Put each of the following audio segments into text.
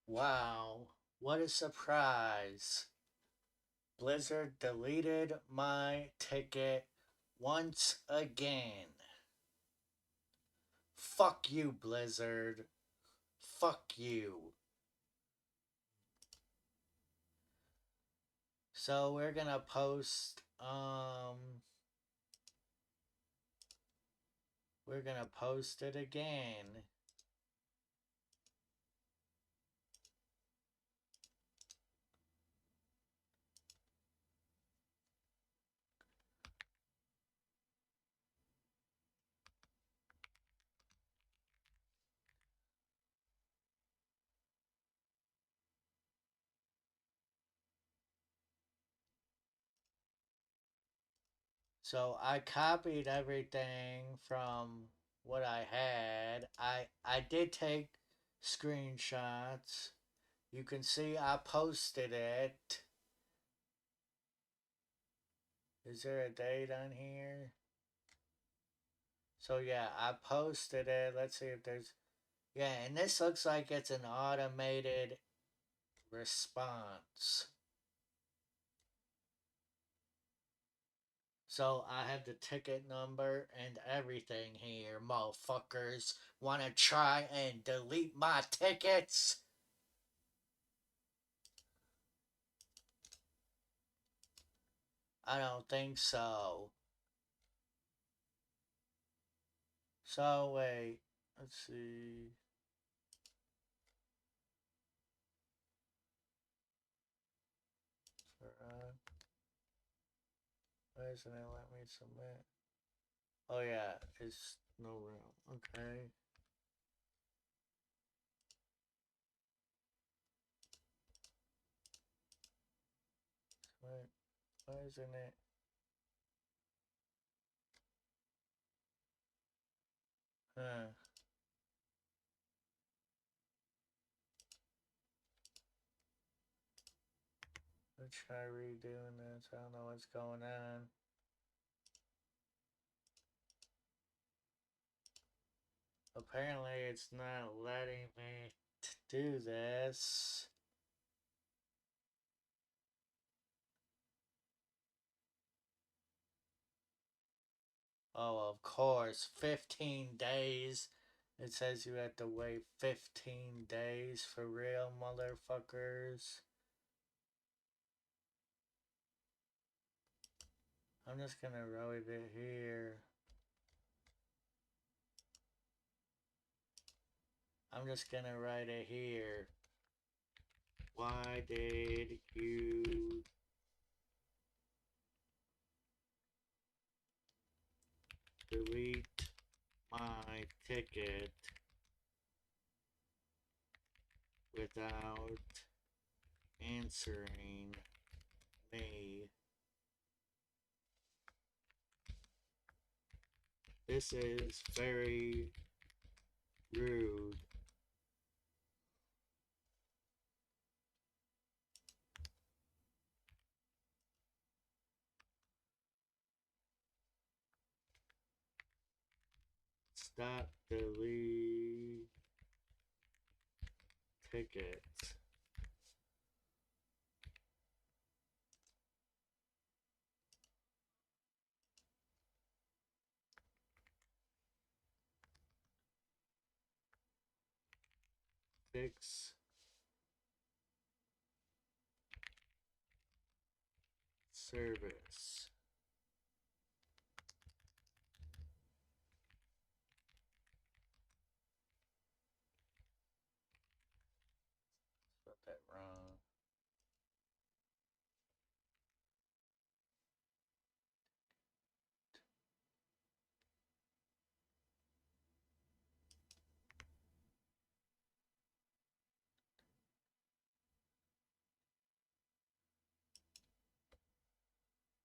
Wow, what a surprise. Blizzard deleted my ticket once again. Fuck you, Blizzard. Fuck you. So we're gonna post, we're gonna post it again. So I copied everything from what I had. I did take screenshots. You can see I posted it. Is there a date on here? So yeah, I posted it. Let's see if there's yeah, and this looks like it's an automated response. So I have the ticket number and everything here, motherfuckers. Wanna try and delete my tickets? I don't think so. So wait, let's see. Why isn't it let me submit? Oh yeah, it's no real. Okay. Why isn't it? Huh. Let's try redoing this. I don't know what's going on. Apparently, it's not letting me do this. Oh, of course. 15 days. It says you have to wait 15 days for real, motherfuckers. I'm just gonna write it here. I'm just gonna write it here. Why did you delete my ticket without answering me? This is very rude. Stop delete tickets. Fix service. Spelled that wrong.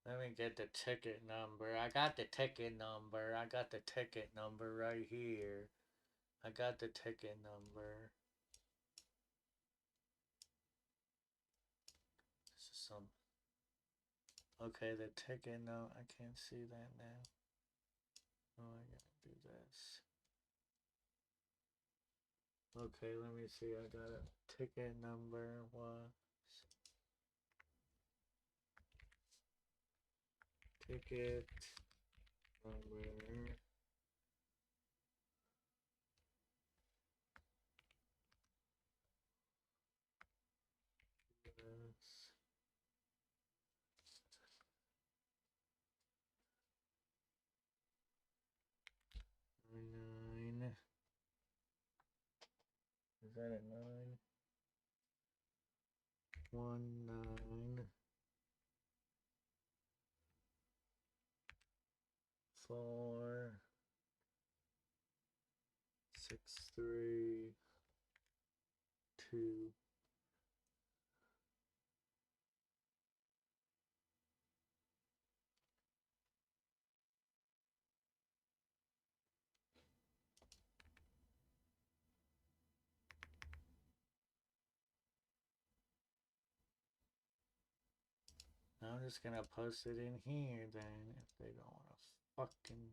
Let me get the ticket number. I got the ticket number. I got the ticket number right here. I got the ticket number. This is some. Okay, the ticket. No, I can't see that now. Oh, I gotta do this. Okay, let me see. I got a ticket number. What? Ticket number. Yes. 9. Is that a 9? 1 9 4 6 3 2. I'm just gonna post it in here then if they don't wanna fucking.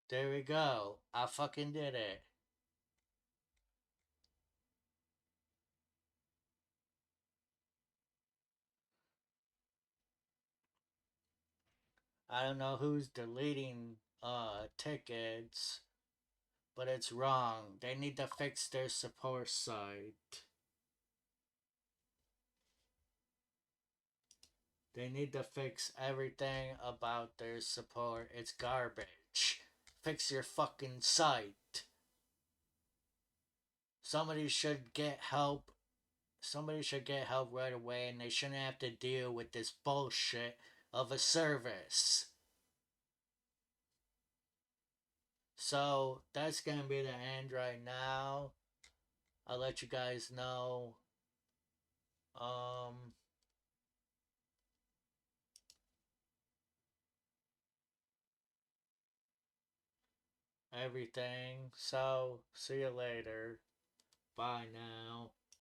There we go. I fucking did it. I don't know who's deleting tickets, but it's wrong. They need to fix their support site. They need to fix everything about their support. It's garbage. Fix your fucking site. Somebody should get help. Somebody should get help right away, and they shouldn't have to deal with this bullshit of a service. So that's gonna be the end right now. I'll let you guys know. Um, everything. So see you later. Bye now.